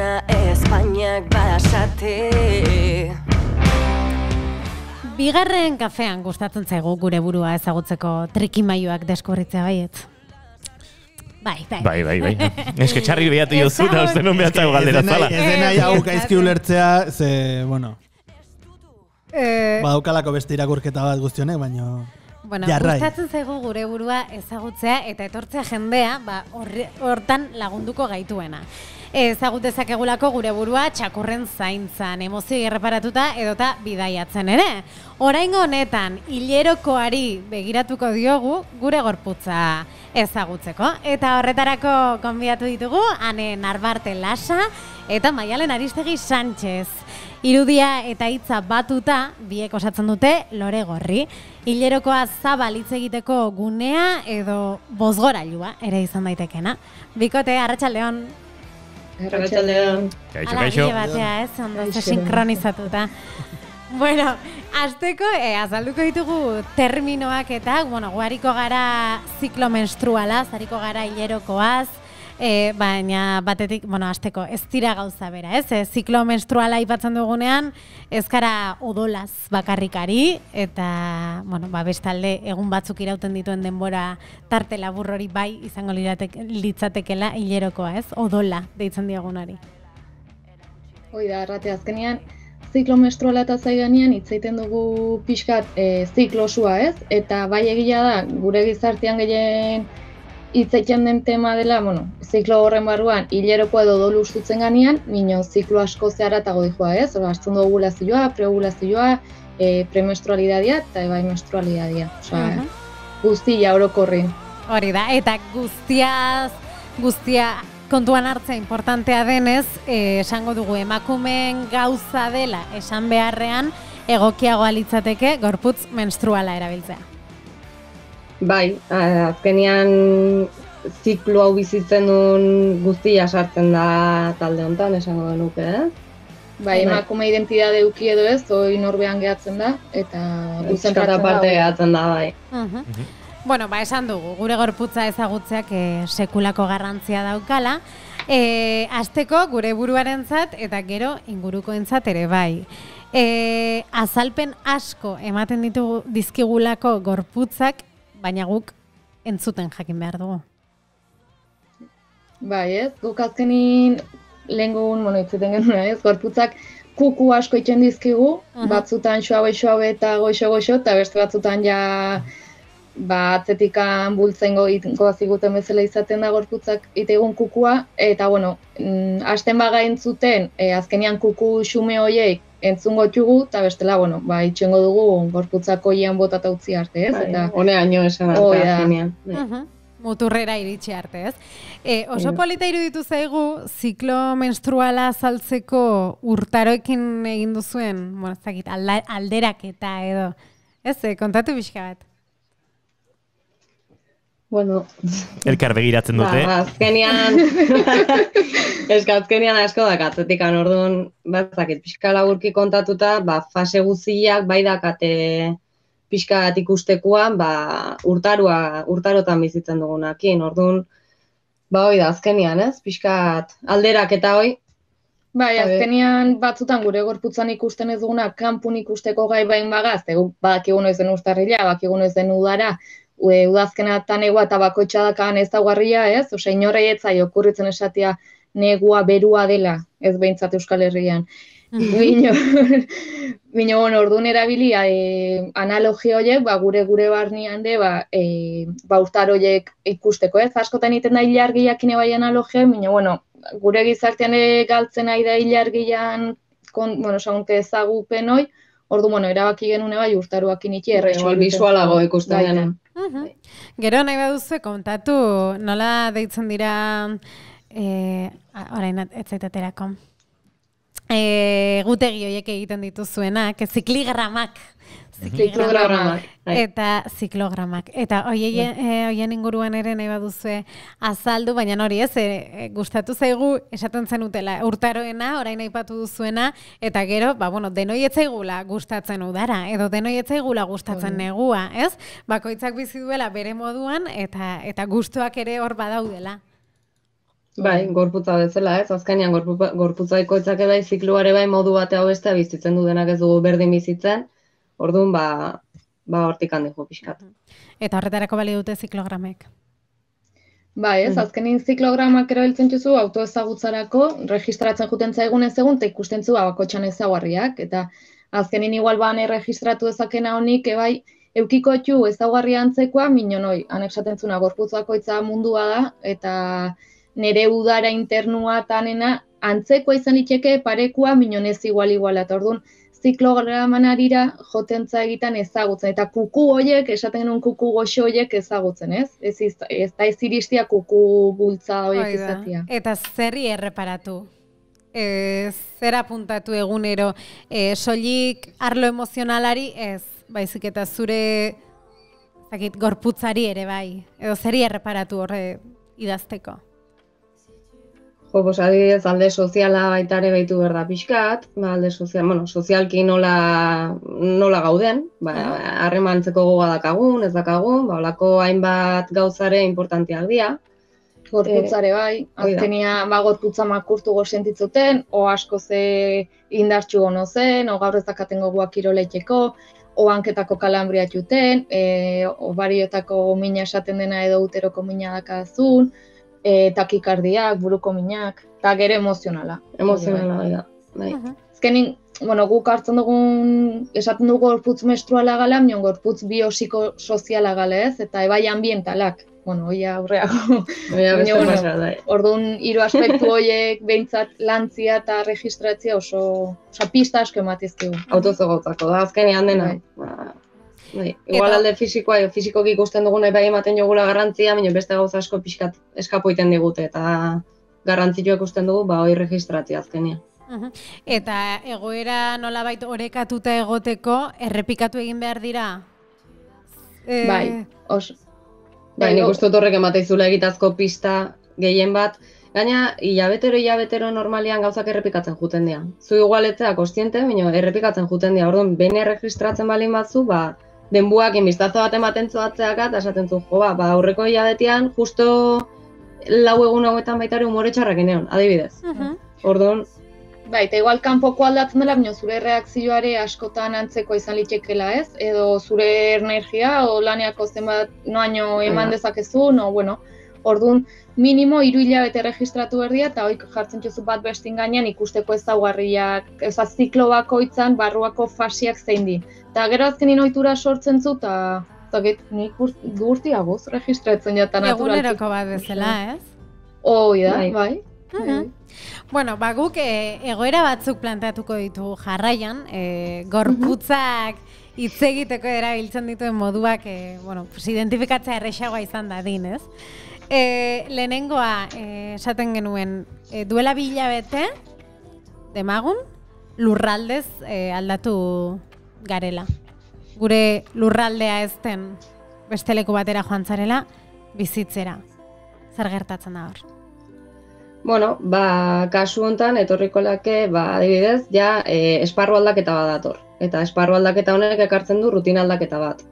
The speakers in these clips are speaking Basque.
duna Espainiak basate. Bigarren kafean gustatzen zaigu gure burua ezagutzeko trikimailuak deskubritzea baietz. Bai. Ez que txarri behatu jozu da uste non behatzago galdera zala. Ez dena hau gaizki ulertzea, ze, bueno, badaukalako beste irakurketa bat guztionek, baina... Bueno, gustatzen zaigu gure burua ezagutzea eta etortzea jendea, hortan lagunduko gaituena. Ezagut dezakegulako gure burua txakurren zaintzan, emozioi erreparatuta edota bidaiatzen ere. Oraingo honetan, hilerokoari begiratuko diogu gure gorputza ezagutzeko. Eta horretarako konbidatu ditugu, Ane Narbarte Lasa eta Maialen Aristegi Sánchez. Irudia eta hitza batuta, biek osatzen dute Lore Gorri. Hilerokoa zabal hitz egiteko gunea edo bozgorailua ere izan daitekena. Bikote, arratsaldeon. Arratsaldeon. Kaixo. Batea, ez, ondo sinkronizatuta. Bueno, azteko, azalduko ditugu terminoak eta, guariko gara ziklo menstruala, zariko gara hilerokoaz, baina batetik, azteko, ez dira gauza bera, ez? Ziklo menstruala aipatzen dugunean, ez gara odolaz bakarrikari, eta, bestalde, egun batzuk irauten dituen denbora tarte labur hori bai izango litzatekela hilerokoa, ez? Odola deitzen diagunari. Hoi da, errate azkenean, ziklo menstruala eta zaiganean hitz egiten dugu pixkat ziklosua, ez? Eta bai egia da, gure gizartean gehien hitz egiten den tema dela, ziklo horren barruan hilerokoa edo odolu ustutzen ganean, mino ziklo asko zeharatago dijoa, ez? Hartzen dugu ovulazioa, preovulazioa, premenstrualitatea eta bai menstrualitatea. Osea, guztia orokorri. Hori da, eta guztia kontuan hartzea importantea denez, esango dugu emakumeen gauza dela esan beharrean egokiagoa litzateke gorputz menstruala erabiltzea. Bai, azkenean ziklo hau bizitzen duen guztia sartzen da talde honetan, esango genuke, Bai, emakume identitate eduki edo ez, hori norbean gehatzen da, eta guzentratzen parte gehatzen da, bai. Bueno, esan dugu, gure gorputza ezagutzeak sekulako garrantzia daukala. Hasteko gure buruarentzat eta gero ingurukoentzat ere bai. Azalpen asko ematen dizkigulako gorputzak, baina guk entzuten jakin behar dugu. Bai, ez? Guk azkenin lehengun, itzeten genuen, ez? Gorputzak kuku asko egiten dizkigu, batzutan xoabe eta goixo, eta beste batzutan ja atzetikan bultzen goaziguten bezala izaten da gorputzak itegun kukua, eta hasten baga entzuten, azkenean kuku xume horiek entzungo txugu, eta bestela, itxengo dugu gorputzak hoian botata utzi arte, ez? Honeaino esan arte azkenean. Muturrera iritsi arte, ez? Oso polita iruditu zaigu, ziklo menstruala azaltzeko urtaroekin egin duzuen, alderaketa edo, ez? Kontatu pixka bat. Elkar begiratzen dute. Azkenean asko dakatzetikan, orduan, pixka laburki kontatuta, fase guztiak bai dakate pixka bat ikustekoan, urtarotan bizitzen dugunakin, orduan, hoi da, azkenean, ez? Pixka alderak eta hoi. Bai, azkenean batzutan gure gorputzan ikusten ez duguna, kanpun ikusteko gai bain bagaz, badakigu noiz den urtarrila, badakigu noiz den udara, udazkenatan negua eta bakoitza dakan ez daugarria, ez? Osea, inorrei etzai okurritzen esatea negua berua dela, ez behintzat Euskal Herrian. Bino, orduan erabili analogia horiek, gure barnean de, urtar horiek ikusteko, ez? Askotan egiten da ilargiak ine bai analogia, bino, gure gizartean galtzen nahi da ilargian, sagunte ezagupen hoi, orduan, erabaki genune bai urtaroak initxe erretxo. Bisualago ikusten dena. Gero nahi baduzu kontatu nola deitzen dira orain ez zaitaterako gutegi horiek egiten dituzuenak, ziklogramak eta ziklogramak. Eta hoien inguruan ere nahi baduzue azaldu, baina hori ez, gustatu zaigu esaten zenutela urtaroena, orain aipatu duzuena, eta gero, denoi etzaigula gustatzen udara, edo denoi etzaigula gustatzen negua, ez? Bakoitzak bizi duela bere moduan, eta gustuak ere hor badaudela. Bai, gorputza bezala, ez? Azkenean gorputza ikoitzak bai zikloare bai modu batea bestea bizitzen du denak ez dugu berdin bizitzen. Orduan hortik handi jo pixkat. Eta horretarako balio dute ziklogramek. Bai, ez, azkenin ziklogramak erabiltzen duzu autoezagutzarako, registratzen juten zaigun ez egun, eta ikusten zu bakotxan ezaugarriak, eta azkenin igual bane registratu dezakena honik, bai, eukiko txu ezaugarria antzekoa, minonoi, anexaten zuna gorputzakoitza mundua da, eta nere udara internua tanena antzekoa izan liteke parekua minonez iguala, eta orduan, ziklograman arira jotentza egiten ezagutzen, eta kuku horiek, esaten genuen kuku goxo horiek ezagutzen, ez? Ez da ez iristia kuku bultza horiek izatia. Eta zerri erreparatu? Zer apuntatu egunero? Soilik arlo emozionalari ez, baizik eta zure gorputzari ere bai, edo zerri erreparatu horre idazteko? Adibidez, alde soziala baita ere behitu behar da pixkat, alde sozialki nola gauden, harremantzeko goga dakagun, ez dakagun, olako hainbat gauzare importantiak dira. Gorputzare bai, azkenia gorputza makurtu sentitzuten, o asko ze indartxu gono zen, o gaur ez dakaten goguak kiroleiteko, o hanketako kalambria txuten, o bariotako mina esaten dena edo uteroko mina dakazun, takikardiak, buruko minak, eta gero emozionala. Emozionala, bai. Ezkenin, guk hartzen dugun, esaten dugu gorputz menstruala gala, minon gorputz biopsikosoziala gala ez, eta ebai ambientalak. Hoi aurreago. Orduan, hiru aspektu horiek, behintzat lantzia eta registratzia oso pista asko ematizkigu. Autozogotzako da, azkenean dena. Igual alde fisikoki ikusten duguna bai ematen jogula garrantzia, baina beste gauza asko pixkat eskapo iten digute, eta garrantzioa ikusten dugu, hori registratzia azkenia. Eta egoera nolabait orekatuta egoteko, errepikatu egin behar dira? Bai, oso. Bai, nik uste dut horrek emateizula egitazko pista gehien bat, gaina hilabetero normalian gauzak errepikatzen juten dira. Zu igualetzea kostiente, baina errepikatzen juten dira, orduan, bene registratzen balin batzu, denbuak inbiztazo bat ematen zuatzeaka, eta esaten zu, aurreko hilabetean, justo lau egun hauetan baitare umore txarrak enean, adibidez. Orduan... Bai, eta igual kanpoko aldatzen dela, baina zure reakzioare askotan antzeko izan litekela ez, edo zure energia, o laneako zenbat noaino eman dezakezun, orduan, minimo 3 hilabete registratu berdia, eta hoik jartzen txuzu bat bestin gainean ikusteko ezaugarriak, ziklo bakoitzan barruako fasiak zein di. Eta gero azkenin ohitura sortzen zu, eta nik gurtiagoz registratzen jata naturalki. Eguneroko bat bezala, ez? Hoi da, bai. Bueno, guk egoera batzuk planteatuko ditugu jarraian, gorputzak hitz egiteko erabiltzen dituen moduak, identifikatzea errexagoa izan dadin, ez? Lehenengoa, esaten genuen, duela 2 hilabete, demagun, lurraldez aldatu garela. Gure lurraldea ez den beste leku batera joan zarela, bizitzera. Zer gertatzen da hor? Kasu honetan, etorriko lake, adibidez, esparru aldaketa bat dator. Eta esparru aldaketa honek ekartzen du rutina aldaketa bat.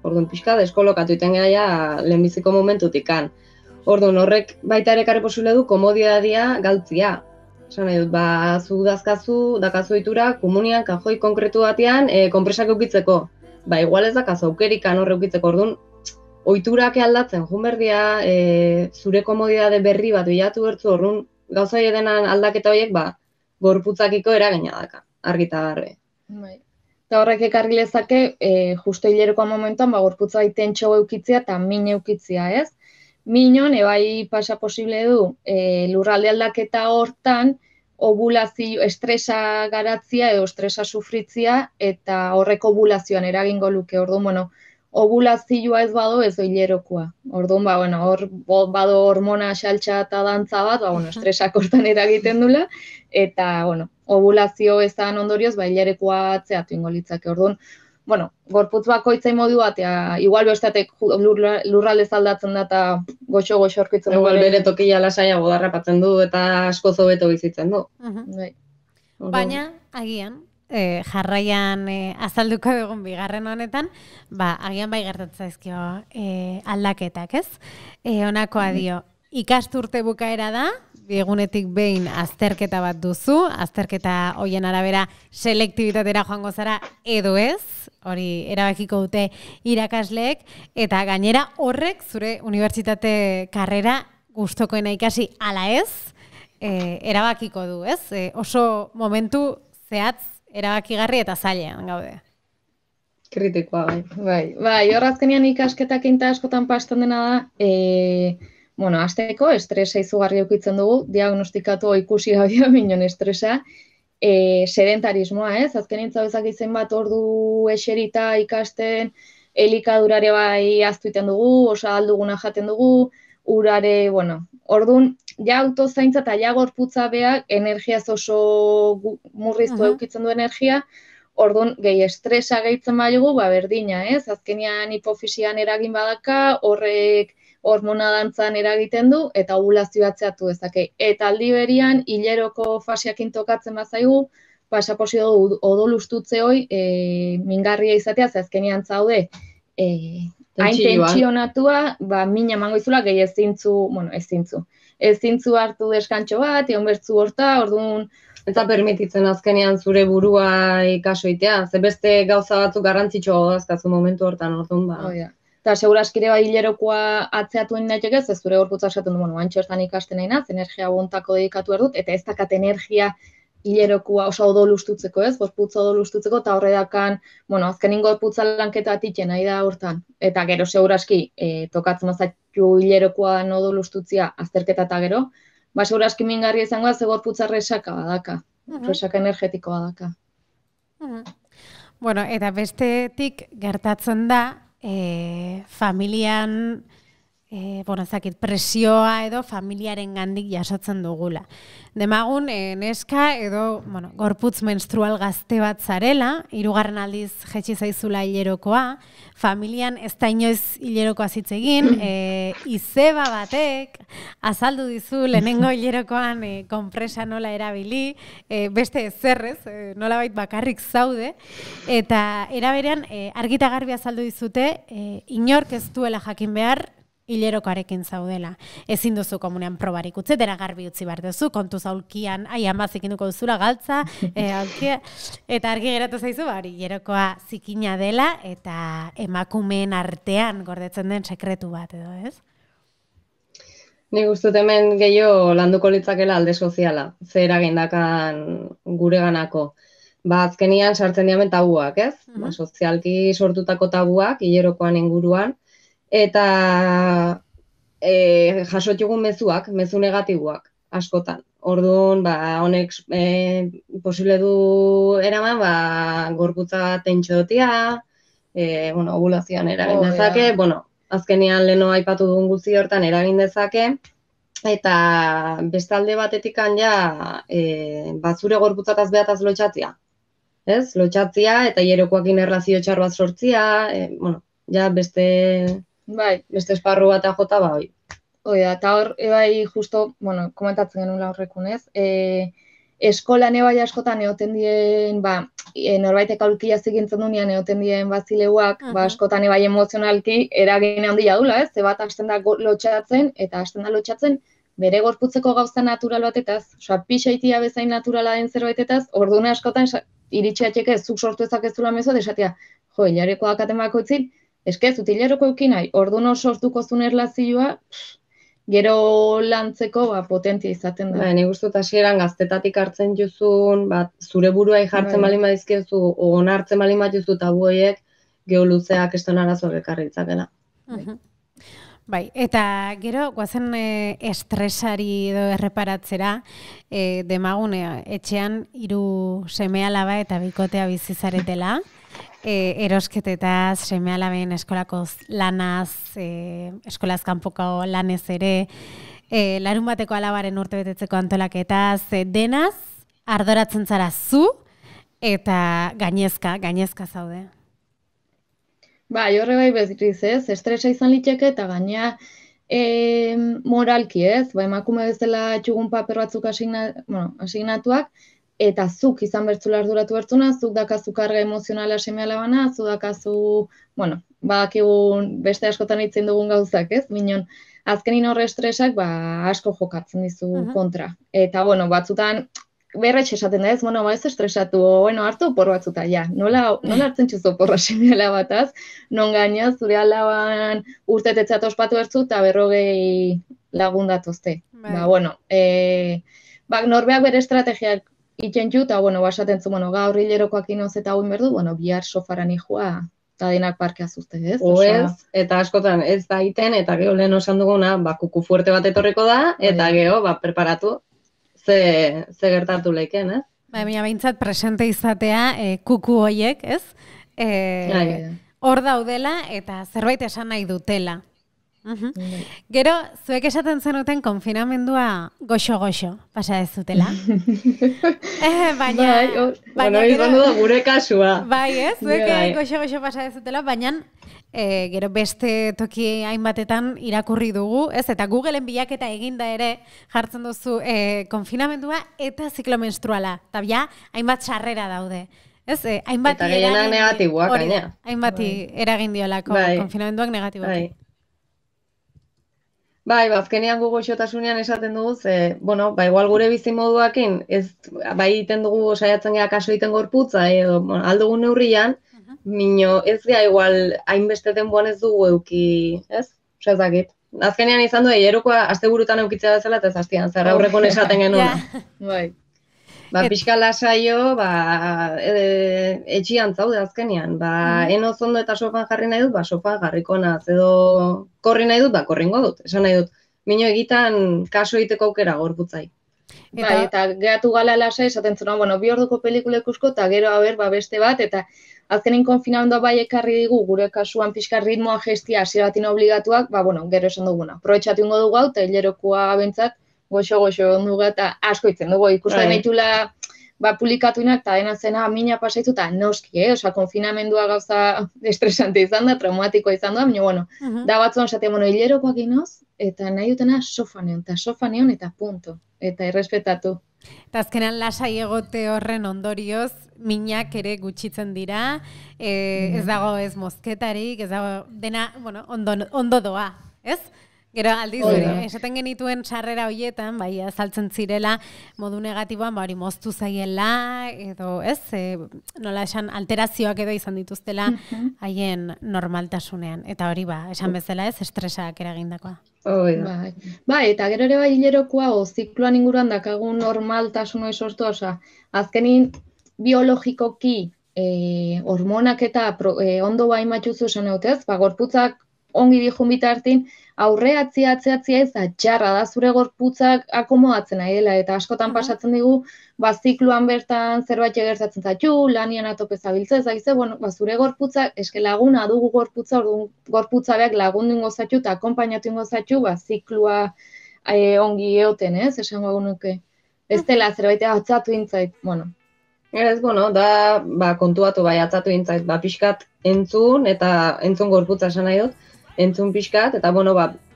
Orduan, pixka, deskolokatu iten gara lehenbiziko momentutikan. Orduan, horrek baita ere ekarri posible du komodidadia galtzia. Esan nahi dut, zu dakazu itura, komunian, kajoi konkretu batean, konpresak eukitzeko. Igual ez dakazu aukerikan horre eukitzeko, orduan, ohiturak aldatzen, jun berdia, zure komodidade berri bat bilatu bertzu, orduan, gauza denan aldaketa horiek, gorputzakiko eragina daka, argita garbi. Eta horrek ekarri lezake, justo hilerokoa momentuan, gorputza tentxo eukitzia eta min eukitzia, ez? Minon, ebai pasa posible du, lurralde aldaketa hortan, ovulazio, estresa garatzia edo estresa sufritzia, eta horrek ovulazioan eragingo luke, orduan, ovulazioa ez bado ez hilerokoa. Orduan, hor bado hormona xaltxa eta dantza bat, estresak hortan eragiten dula, eta, ovulazio ezan ondorioz, hilerokoa atzeatu ingo litzake. Orduan, gorputz bakoitzai modu bat, igual bestatek lurralde aldatzen da eta goxo-goxo orkitzen du. Igual bere tokia lasaiago darrapatzen du eta asko zobeto bizitzen du. Baina, agian, jarraian azalduko dugun bigarren honetan, agian bai gertatzen zaizkio aldaketak, ez? Honakoa dio, ikasturte bukaera da, egunetik behin azterketa bat duzu, azterketa hoien arabera selektibitatera joango zara edo ez, hori erabakiko dute irakasleek, eta gainera horrek zure unibertsitate karrera gustokoena ikasi ala ez, erabakiko du, ez? Oso momentu zehatz erabakigarri eta zailean gaude. Kritikoa, bai. Bai, hor azkenean ikasketak inta askotan pasten dena da, hasteko estresa izugarri edukitzen dugu, diagnostikatu ikusi gabia minon estresa, sedentarismoa, ez? Azkenean zauzak izen bat ordu eserita ikasten, elikadurare bai aztuiten dugu, osa alduguna jaten dugu, urare, orduan, ja autozaintza eta ja gorputza beak energiaz oso murriztu edukitzen du energia, orduan, gehi estresa gehitzen baigu, berdina, ez? Azkenean hipofisian eragin badaka, horrek hormona dantzan eragiten du, eta ovulazioa atzeatu dezake. Eta aldi berian, hileroko faseakin tokatzen bazaigu, pasaposio odol ustutze hoi, mingarria izatea, ze azkenean zaude, hain tentsionatua, mina emango izula, gehi ezintzu hartu deskantxo bat, egon bertzu horta, orduan, Eta permititzen azkenean zure burua ikasoitea, ze beste gauza batzuk garrantzitsua azkazu momentu hortan, orduan ba. Eta seguraskire hilerokoa atzeatuen nahitek ez zure gorputza esaten du, antxo eztan ikasten nahi naz, energia bontako dedikatu erdut, eta ez dakat energia hilerokoa oso odol ustutzeko ez, gorputza odol ustutzeko, eta horre dakan, azkenin gorputza lanketa atitzen nahi da hortan. Eta gero seguraski, tokatzen azatxu hilerokoa odol ustutzia azterketa eta gero, seguraski mingarria izango da, ze gorputza resaka badaka, resaka energetiko badaka. Eta bestetik gertatzen da, familian, presioa edo familiaren gandik jasotzen dugula. Demagun, neska edo, gorputz menstrual gazte bat zarela, 3. aldiz jetxi zaizula hilerokoa, familian ez da inoiz hilerokoa zitzegin, izeba batek, azaldu dizu lehenengo hilerokoan konpresa nola erabili, beste ezerrez, nolabait bakarrik zaude, eta eraberean argita garbi azaldu dizute, inork ez duela jakin behar, hilerokoarekin zaudela. Ezin duzu komunean probarik utzi, dera garbi utzi behar duzu, kontu zaulkian, amazik induko duzula galtza, eta argi geratu zaizu, hilerokoa zikina dela, eta emakumeen artean gordetzen den sekretu bat edo, ez? Nik ustut hemen gehiago landuko litzakela alde soziala, ze eragindakan gure ganako. Azkenian sartzen diamen tabuak, ez? Sozialki sortutako tabuak, hilerokoan inguruan, eta jasotxugun mezu negatiboak askotan. Orduan, honek posible du eraman, gorputza tentxotia, ovulazioan eragin dezake, azkenean leheno aipatu duen guzti hortan eragin dezake, eta bestalde batetikan ja, zure gorputzataz behataz lotxatzia. Ez? Lotxatzia eta hilerokoakin erlazio txar bat sortzia, ja beste esparru bat jota hoi. Eta hor, justo, komentatzen genuen horrekun, ez? Eskolan askotan egoten dien, norbaitek aulkia zigintzen dunean egoten dien bazileuak, askotan emozionalki eragin handia dula, ez? Ze bat hasten da lotxatzen, eta hasten da lotxatzen bere gorputzeko gauza natural batetaz, pixaitia bezain naturala den zerbaitetaz, orduan askotan iritxeatxek ez, zuk sortu ezakezula mezu, desatia, hileroko dakaten bakoitzin, ez dut hileroko eukin nahi, orduan sortuko zuen erlazioa, gero lantzeko potentzia izaten da. Nik uste dut hasieran gaztetatik hartzen juzun, zure buruai jartzen balin badizkiozu, onartzen balin badizu tabu horiek, geoluzeak eston arazoak ekarri ditzakela. Eta gero, guazen estresari edo erreparatzera, demagun etxean 3 seme-alaba eta bikotea bizizaretela, erosketetaz, seme-alaben eskolako lanaz, eskolaz kanpoko lanez ere, larun bateko alabaren urtebetetzeko antolaketaz, denaz, ardoratzen zara zu, eta gainezka zaude. Horre bezriz ez, estresa izan liteke eta gaina moralki ez, emakume bezala txugun paper batzuk asignatuak, eta zuk izan bertzula arduratu bertzuna, zuk dakazu karga emozionala seme-alabana, zuk dakazu, badakigun beste askotan hitzen dugun gauzak ez, minon, azkenin horre estresak asko jokatzen dizu kontra. Eta, bueno, batzutan, berretxe esaten da ez, bueno, ez estresatu, bueno, hartu opor batzuta, ja. Nola hartzen txuzu oporra seme alabataz, non gaina zure alaban urtetetzat ospatu bertzu, eta 40 lagun datozte. Bueno, norbeak bere estrategiak itxentxu, eta, bueno, basaten zu, bueno, gaur hilerokoak inoz eta guin berdu, bueno, bihar sofaran ijua, eta denak parkea zuzte, ez? Ez, eta askotan ez da iten, eta gero lehen osan duguna, kuku fuerte bat etorriko da, eta gero, preparatu, ze gertatu leiken, ez? Baina behintzat presente izatea kuku hoiek, ez? Hor daudela eta zerbait esan nahi dutela. Gero, zuek esaten zenuten konfinamendua goxo-goxo, pasa ez zutela. Baina, izan da gure kasua. Bai, ez? Zuek goxo-goxo pasa ez zutela, baina gero beste toki hainbatetan irakurri dugu, ez? Eta Googleen bilaketa eginda ere jartzen duzu konfinamendua eta ziklo menstruala. Eta ja, hainbat sarrera daude. Ez? Eta gehienak negatiboak, gaina. Hainbati eragin diolako konfinamenduak negatiboak. Azkenean gu goxotasunean esaten dugu, igual gure bizimoduakin, bai egiten dugu saiatzen gara kaso egiten gorputza, edo aldugun neurrian, mino ez gara igual hainbeste denboan ez dugu euki, ez? Osa ezakit. Azkenean izan du, erokoa asteburutan eukitzea bezala, eta ez hastian, zer aurrekon esaten genuen. Bai. Pixka lasaio, etxian zaude azkenean. Enoz ondo eta sofan jarri nahi dut, sofan jarriko naz. Edo korri nahi dut, korringo dut. Esan nahi dut, mino egitan kaso egiteko aukera gorputzai. Eta gehatu gala lasai, esaten zuen, bueno, 2 orduko pelikula ikusko, eta gero, beste bat, eta azkenin konfinamendua bai ekarri digu, gure kasuan pixka ritmoa gestia hasieratin obligatuak, gero esan duguna. Aprobetxatu ingo dugu hau, eta hilerokoa bentsat, goxo ondugu eta asko itzen dugu, ikusten ditula publikatuinak eta dena zena mina pasaitu eta noski, oza, konfinamendua gauza estresante izan da, traumatikoa izan da, baina, bueno, da batzuan esatea, hilerokoak inoz, eta nahi dutena sofaneon, eta punto, eta errespetatu. Eta azkenan lasai egote horren ondorioz, minak ere gutxitzen dira, ez dago ez mozketarik, ez dago dena, ondo doa, ez? Gero aldiz, esaten genituen sarrera horietan, azaltzen zirela modu negatiboan, hori moztu zaiela, edo ez, nola esan alterazioak edo izan dituztela haien normaltasunean. Eta hori esan bezala ez, estresak eragindakoa. Eta gero ere hilerokoa, zikloan inguruan dakagun normaltasun hori sortu, azkenin biologikoki hormonak eta ondo matxuzu esan eutez, gorputzak ongi dihun bitartin, atziatzia ez da txarra da zure gorputzak akomodatzen nahi dela, eta askotan pasatzen digu, zikluan bertan zerbait gertatzen zaitu, lanian atope zabiltza ez daize, zure gorputzak, eske laguna dugu gorputza, gorputza beak lagundu ingo zaitu eta akompainatu ingo zaitu, ziklua ongi eoten, ez, esango nuke. Ez dela zerbait atzatu intzait, Ez, da, kontuatu atzatu intzait, pixkat entzun, eta entzun gorputza esan nahi dut, entzun pixkat, eta,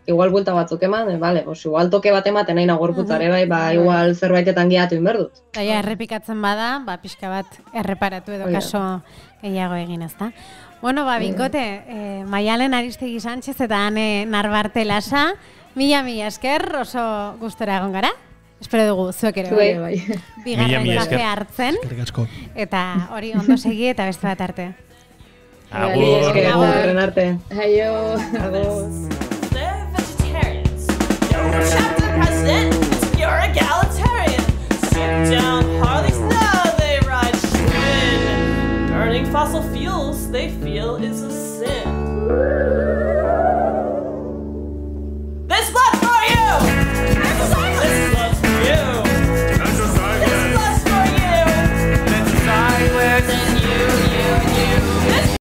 igual buelta batzuk eman, igual toke bat ematen nahi gorputzare, igual zerbaitetan gehatu inberdut. Errepikatzen bada, pixka bat erreparatu edo kaso gehiago egin, ezta? Bikote, Maialen Aristegi Sánchez eta Ane Narbarte Lasa, mila esker, oso gustora egon gara. Espero dugu, zuek ere bai. Bigarren kafe hartzen. Eta hori ondo segi eta beste bat arte. Agur. Agur arte. Aio. Agur. They're vegetarians. Don't chat to the president. You're egalitarian. Sit down, Harleys. Now they ride twin. Burning fossil fuels they feel is a sin.